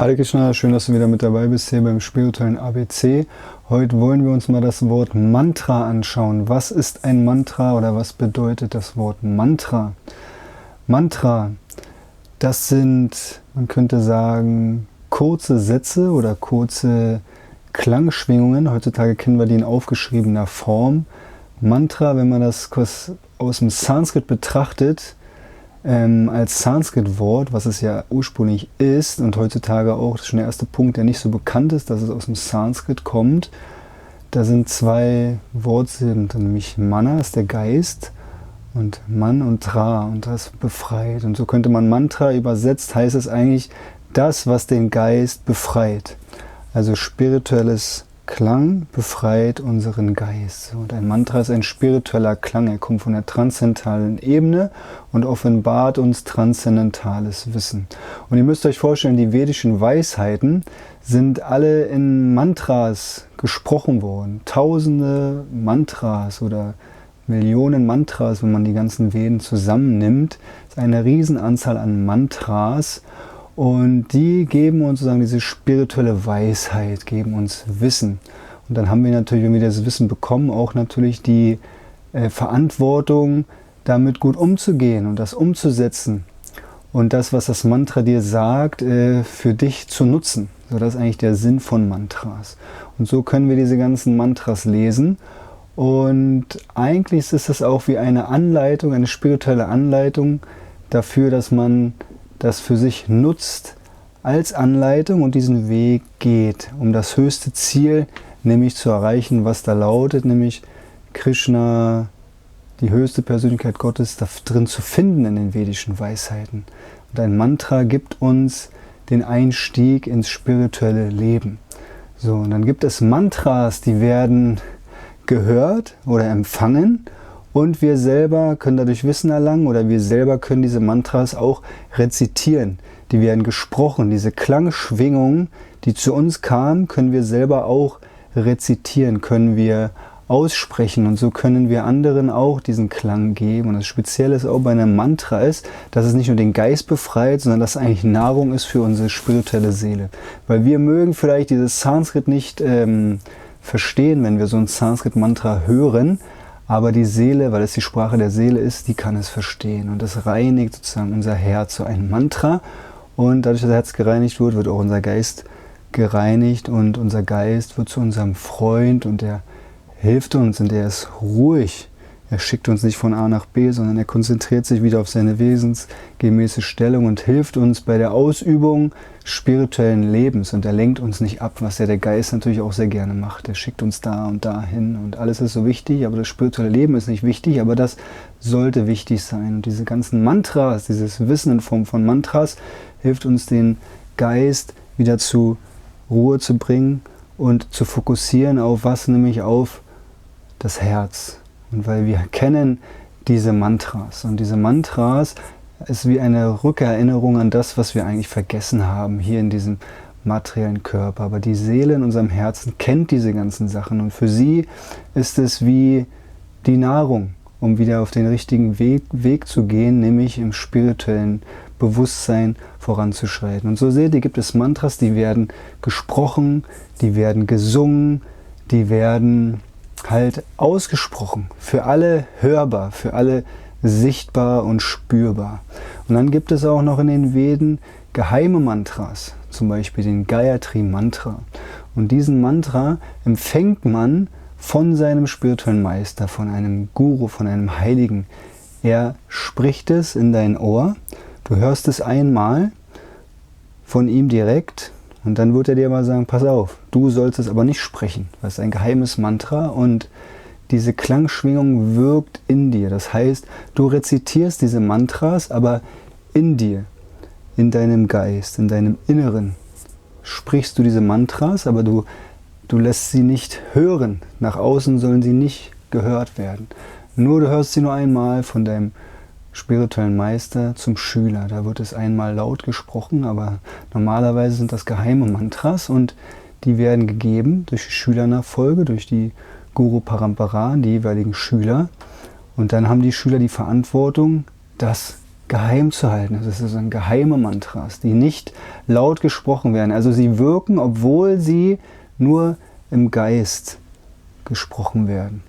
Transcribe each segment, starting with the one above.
Hare Krishna, schön, dass du wieder mit dabei bist hier beim spirituellen ABC. Heute wollen wir uns mal das Wort Mantra anschauen. Was ist ein Mantra oder was bedeutet das Wort Mantra? Mantra, das sind, man könnte sagen, kurze Sätze oder kurze Klangschwingungen. Heutzutage kennen wir die in aufgeschriebener Form. Mantra, wenn man das aus dem Sanskrit betrachtet, als Sanskrit-Wort, was es ja ursprünglich ist und heutzutage auch, das ist schon der erste Punkt, der nicht so bekannt ist, dass es aus dem Sanskrit kommt. Da sind zwei Worte, nämlich Mana ist der Geist und Man und Tra, und das befreit. Und so könnte man Mantra übersetzt, heißt es eigentlich das, was den Geist befreit. Also spirituelles Klang befreit unseren Geist. Und ein Mantra ist ein spiritueller Klang. Er kommt von der transzendentalen Ebene und offenbart uns transzendentales Wissen. Und ihr müsst euch vorstellen, die vedischen Weisheiten sind alle in Mantras gesprochen worden. Tausende Mantras oder Millionen Mantras, wenn man die ganzen Veden zusammennimmt. Das ist eine Riesenanzahl an Mantras. Und die geben uns sozusagen diese spirituelle Weisheit, geben uns Wissen. Und dann haben wir natürlich, wenn wir das Wissen bekommen, auch natürlich die Verantwortung, damit gut umzugehen und das umzusetzen. Und das, was das Mantra dir sagt, für dich zu nutzen. So, das ist eigentlich der Sinn von Mantras. Und so können wir diese ganzen Mantras lesen. Und eigentlich ist es auch wie eine Anleitung, eine spirituelle Anleitung dafür, dass man das für sich nutzt als Anleitung und diesen Weg geht, um das höchste Ziel, nämlich zu erreichen, was da lautet, nämlich Krishna, die höchste Persönlichkeit Gottes, da drin zu finden in den vedischen Weisheiten. Und ein Mantra gibt uns den Einstieg ins spirituelle Leben. So, und dann gibt es Mantras, die werden gehört oder empfangen. Und wir selber können dadurch Wissen erlangen oder wir selber können diese Mantras auch rezitieren. Die werden gesprochen. Diese Klangschwingungen, die zu uns kamen, können wir selber auch rezitieren, können wir aussprechen. Und so können wir anderen auch diesen Klang geben. Und das Spezielle ist auch bei einem Mantra ist, dass es nicht nur den Geist befreit, sondern dass es eigentlich Nahrung ist für unsere spirituelle Seele. Weil wir mögen vielleicht dieses Sanskrit nicht verstehen, wenn wir so ein Sanskrit-Mantra hören. Aber die Seele, weil es die Sprache der Seele ist, die kann es verstehen. Und das reinigt sozusagen unser Herz zu einem Mantra. Und dadurch, dass das Herz gereinigt wird, wird auch unser Geist gereinigt. Und unser Geist wird zu unserem Freund und der hilft uns und der ist ruhig. Er schickt uns nicht von A nach B, sondern er konzentriert sich wieder auf seine wesensgemäße Stellung und hilft uns bei der Ausübung spirituellen Lebens. Und er lenkt uns nicht ab, was ja der Geist natürlich auch sehr gerne macht. Er schickt uns da und dahin und alles ist so wichtig, aber das spirituelle Leben ist nicht wichtig, aber das sollte wichtig sein. Und diese ganzen Mantras, dieses Wissen in Form von Mantras, hilft uns den Geist wieder zur Ruhe zu bringen und zu fokussieren auf was, nämlich auf das Herz. Und weil wir kennen diese Mantras und diese Mantras ist wie eine Rückerinnerung an das, was wir eigentlich vergessen haben hier in diesem materiellen Körper. Aber die Seele in unserem Herzen kennt diese ganzen Sachen und für sie ist es wie die Nahrung, um wieder auf den richtigen Weg zu gehen, nämlich im spirituellen Bewusstsein voranzuschreiten. Und so seht ihr, gibt es Mantras, die werden gesprochen, die werden gesungen, die werden halt ausgesprochen, für alle hörbar, für alle sichtbar und spürbar. Und dann gibt es auch noch in den Veden geheime Mantras, zum Beispiel den Gayatri Mantra. Und diesen Mantra empfängt man von seinem spirituellen Meister, von einem Guru, von einem Heiligen. Er spricht es in dein Ohr, du hörst es einmal von ihm direkt. Und dann wird er dir mal sagen, pass auf, du sollst es aber nicht sprechen. Das ist ein geheimes Mantra und diese Klangschwingung wirkt in dir. Das heißt, du rezitierst diese Mantras, aber in dir, in deinem Geist, in deinem Inneren sprichst du diese Mantras, aber du lässt sie nicht hören. Nach außen sollen sie nicht gehört werden. Nur du hörst sie nur einmal von deinem spirituellen Meister zum Schüler. Da wird es einmal laut gesprochen, aber normalerweise sind das geheime Mantras und die werden gegeben durch die Schülernachfolge, durch die Guru Parampara, die jeweiligen Schüler. Und dann haben die Schüler die Verantwortung, das geheim zu halten. Das ist sozusagen geheime Mantras, die nicht laut gesprochen werden. Also sie wirken, obwohl sie nur im Geist gesprochen werden.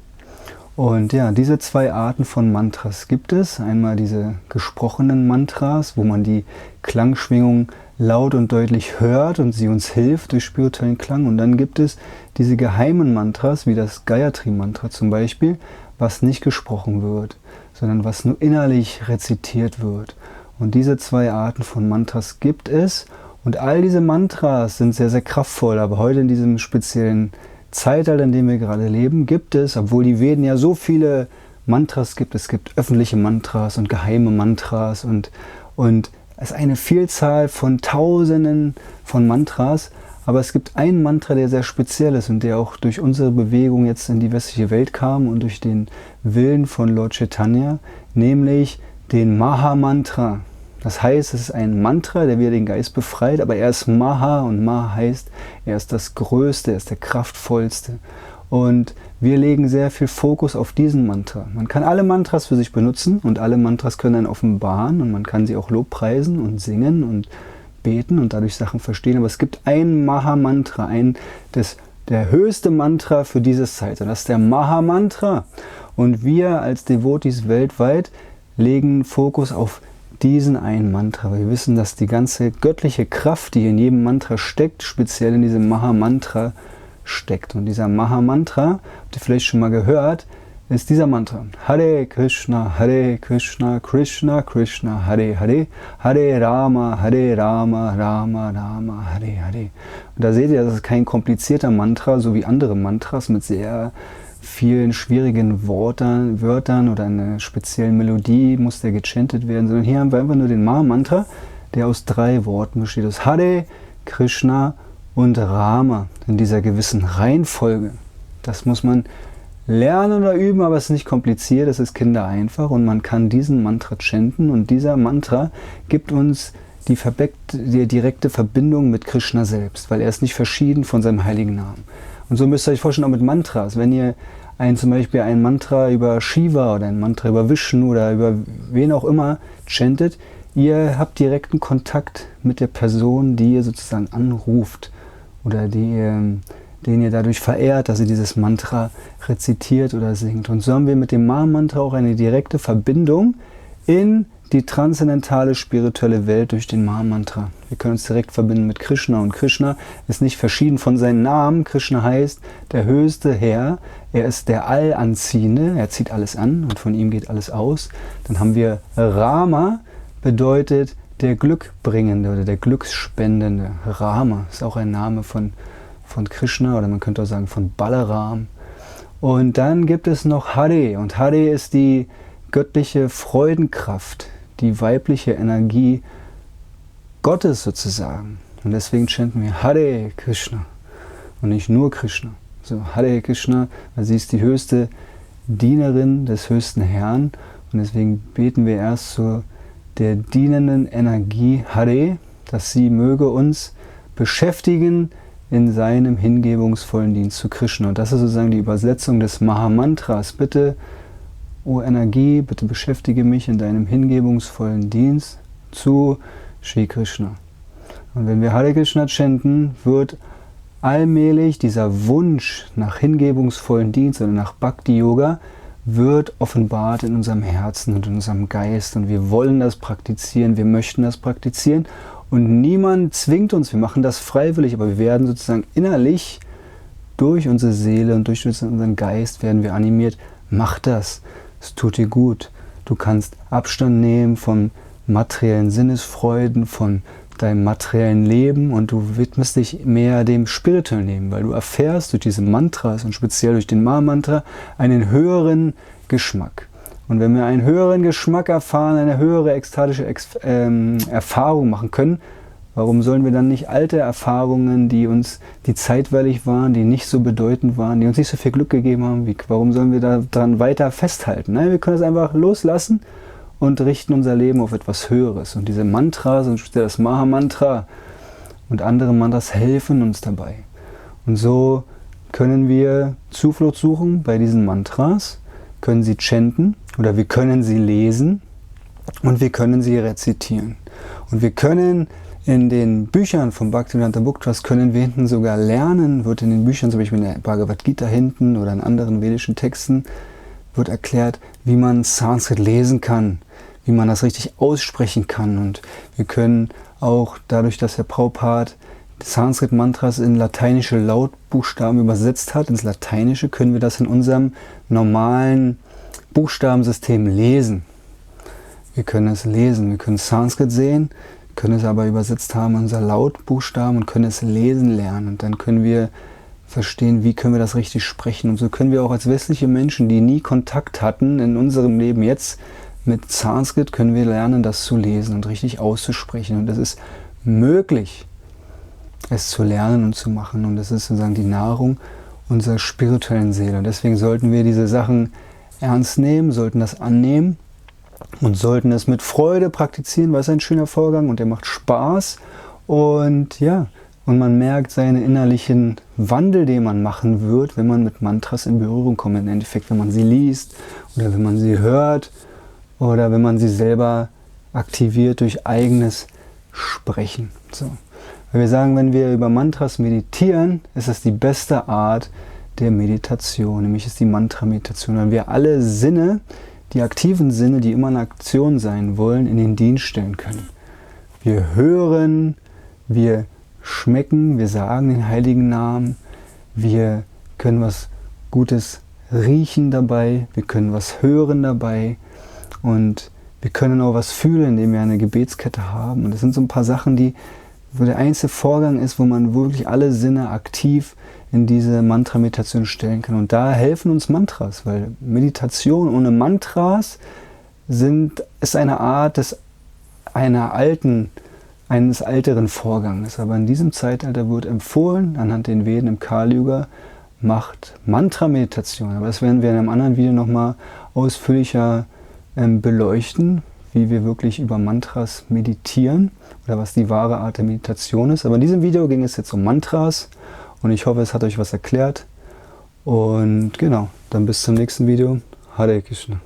Und ja, diese zwei Arten von Mantras gibt es. Einmal diese gesprochenen Mantras, wo man die Klangschwingung laut und deutlich hört und sie uns hilft durch spirituellen Klang. Und dann gibt es diese geheimen Mantras, wie das Gayatri-Mantra zum Beispiel, was nicht gesprochen wird, sondern was nur innerlich rezitiert wird. Und diese zwei Arten von Mantras gibt es. Und all diese Mantras sind sehr, sehr kraftvoll. Aber heute in diesem speziellen Zeitalter, in dem wir gerade leben, gibt es, obwohl die Veden ja so viele Mantras gibt, es gibt öffentliche Mantras und geheime Mantras und es ist eine Vielzahl von Tausenden von Mantras, aber es gibt einen Mantra, der sehr speziell ist und der auch durch unsere Bewegung jetzt in die westliche Welt kam und durch den Willen von Lord Chaitanya, nämlich den Maha-Mantra. Das heißt, es ist ein Mantra, der wieder den Geist befreit, aber er ist Maha und Maha heißt, er ist das Größte, er ist der Kraftvollste. Und wir legen sehr viel Fokus auf diesen Mantra. Man kann alle Mantras für sich benutzen und alle Mantras können einen offenbaren und man kann sie auch lobpreisen und singen und beten und dadurch Sachen verstehen. Aber es gibt ein Maha-Mantra, der höchste Mantra für dieses Zeitalter. Das ist der Maha-Mantra. Und wir als Devotees weltweit legen Fokus auf diesen einen Mantra. Wir wissen, dass die ganze göttliche Kraft, die in jedem Mantra steckt, speziell in diesem Maha-Mantra steckt. Und dieser Maha-Mantra, habt ihr vielleicht schon mal gehört, ist dieser Mantra. Hare Krishna, Krishna Krishna, Hare Hare, Hare Rama, Rama Rama, Hare Hare. Und da seht ihr, das ist kein komplizierter Mantra, so wie andere Mantras mit sehr vielen schwierigen Wörtern oder einer speziellen Melodie muss der gechantet werden, sondern hier haben wir einfach nur den Maha-Mantra, der aus 3 Worten besteht. Das Hare, Krishna und Rama in dieser gewissen Reihenfolge. Das muss man lernen oder üben, aber es ist nicht kompliziert, es ist kindereinfach und man kann diesen Mantra chanten und dieser Mantra gibt uns die direkte Verbindung mit Krishna selbst, weil er ist nicht verschieden von seinem heiligen Namen. Und so müsst ihr euch vorstellen, auch mit Mantras. Wenn ihr zum Beispiel ein Mantra über Shiva oder ein Mantra über Vishnu oder über wen auch immer chantet, ihr habt direkten Kontakt mit der Person, die ihr sozusagen anruft oder den ihr dadurch verehrt, dass sie dieses Mantra rezitiert oder singt. Und so haben wir mit dem Maha-Mantra auch eine direkte Verbindung in die transzendentale spirituelle Welt durch den Maha-Mantra. Wir können uns direkt verbinden mit Krishna und Krishna ist nicht verschieden von seinem Namen. Krishna heißt der höchste Herr, er ist der Allanziehende, er zieht alles an und von ihm geht alles aus. Dann haben wir Rama, bedeutet der Glückbringende oder der Glücksspendende. Rama ist auch ein Name von Krishna oder man könnte auch sagen von Balaram. Und dann gibt es noch Hare und Hare ist die göttliche Freudenkraft, die weibliche Energie Gottes sozusagen. Und deswegen chanten wir Hare Krishna und nicht nur Krishna. So Hare Krishna, weil sie ist die höchste Dienerin des höchsten Herrn und deswegen beten wir erst zu der dienenden Energie Hare, dass sie möge uns beschäftigen in seinem hingebungsvollen Dienst zu Krishna. Und das ist sozusagen die Übersetzung des Maha-Mantras. Bitte, O Energie, bitte beschäftige mich in deinem hingebungsvollen Dienst zu Shri Krishna. Und wenn wir Hare Krishna chanten, wird allmählich dieser Wunsch nach hingebungsvollen Dienst oder nach Bhakti-Yoga wird offenbart in unserem Herzen und in unserem Geist. Und wir wollen das praktizieren, wir möchten das praktizieren. Und niemand zwingt uns, wir machen das freiwillig, aber wir werden sozusagen innerlich durch unsere Seele und durch unseren Geist werden wir animiert, mach das, es tut dir gut. Du kannst Abstand nehmen von materiellen Sinnesfreuden, von deinem materiellen Leben und du widmest dich mehr dem spirituellen Leben, weil du erfährst durch diese Mantras und speziell durch den Maha-Mantra einen höheren Geschmack. Und wenn wir einen höheren Geschmack erfahren, eine höhere ekstatische Erfahrung machen können, warum sollen wir dann nicht alte Erfahrungen, die zeitweilig waren, die nicht so bedeutend waren, die uns nicht so viel Glück gegeben haben, warum sollen wir daran weiter festhalten? Nein, wir können es einfach loslassen und richten unser Leben auf etwas Höheres. Und diese Mantras, und speziell das Maha-Mantra und andere Mantras helfen uns dabei. Und so können wir Zuflucht suchen bei diesen Mantras, können sie chanten oder wir können sie lesen. und wir können sie rezitieren. Und wir können in den Büchern vom Bhaktivedanta Book Trust können wir hinten sogar lernen, wird in den Büchern, zum Beispiel in der Bhagavad Gita hinten oder in anderen vedischen Texten, wird erklärt, wie man Sanskrit lesen kann, wie man das richtig aussprechen kann. Und wir können auch dadurch, dass Herr Prabhupada Sanskrit-Mantras in lateinische Lautbuchstaben übersetzt hat, ins Lateinische, können wir das in unserem normalen Buchstabensystem lesen. Wir können es lesen, wir können Sanskrit sehen, können es aber übersetzt haben in unser Lautbuchstaben und können es lesen lernen. Und dann können wir verstehen, wie können wir das richtig sprechen. Und so können wir auch als westliche Menschen, die nie Kontakt hatten in unserem Leben jetzt mit Sanskrit, können wir lernen, das zu lesen und richtig auszusprechen. Und es ist möglich, es zu lernen und zu machen. Und das ist sozusagen die Nahrung unserer spirituellen Seele. Und deswegen sollten wir diese Sachen ernst nehmen, sollten das annehmen und sollten es mit Freude praktizieren, weil es ein schöner Vorgang und der macht Spaß. Und ja, und man merkt seinen innerlichen Wandel, den man machen wird, wenn man mit Mantras in Berührung kommt. Im Endeffekt, wenn man sie liest oder wenn man sie hört oder wenn man sie selber aktiviert durch eigenes Sprechen. So. Weil wir sagen, wenn wir über Mantras meditieren, ist das die beste Art der Meditation, nämlich ist die Mantra-Meditation, weil wir alle Sinne, die aktiven Sinne, die immer in Aktion sein wollen, in den Dienst stellen können. Wir hören, wir schmecken, wir sagen den heiligen Namen, wir können was Gutes riechen dabei, wir können was hören dabei und wir können auch was fühlen, indem wir eine Gebetskette haben. Und das sind so ein paar Sachen, wo der einzige Vorgang ist, wo man wirklich alle Sinne aktiv in diese Mantra-Meditation stellen kann. Und da helfen uns Mantras, weil Meditation ohne Mantras ist eine Art eines älteren Vorgangs. Aber in diesem Zeitalter wird empfohlen, anhand den Veden im Kali-Yuga, macht Mantra-Meditation. Aber das werden wir in einem anderen Video nochmal ausführlicher beleuchten, wie wir wirklich über Mantras meditieren oder was die wahre Art der Meditation ist. Aber in diesem Video ging es jetzt um Mantras und ich hoffe, es hat euch was erklärt. Und genau, dann bis zum nächsten Video. Hare Krishna.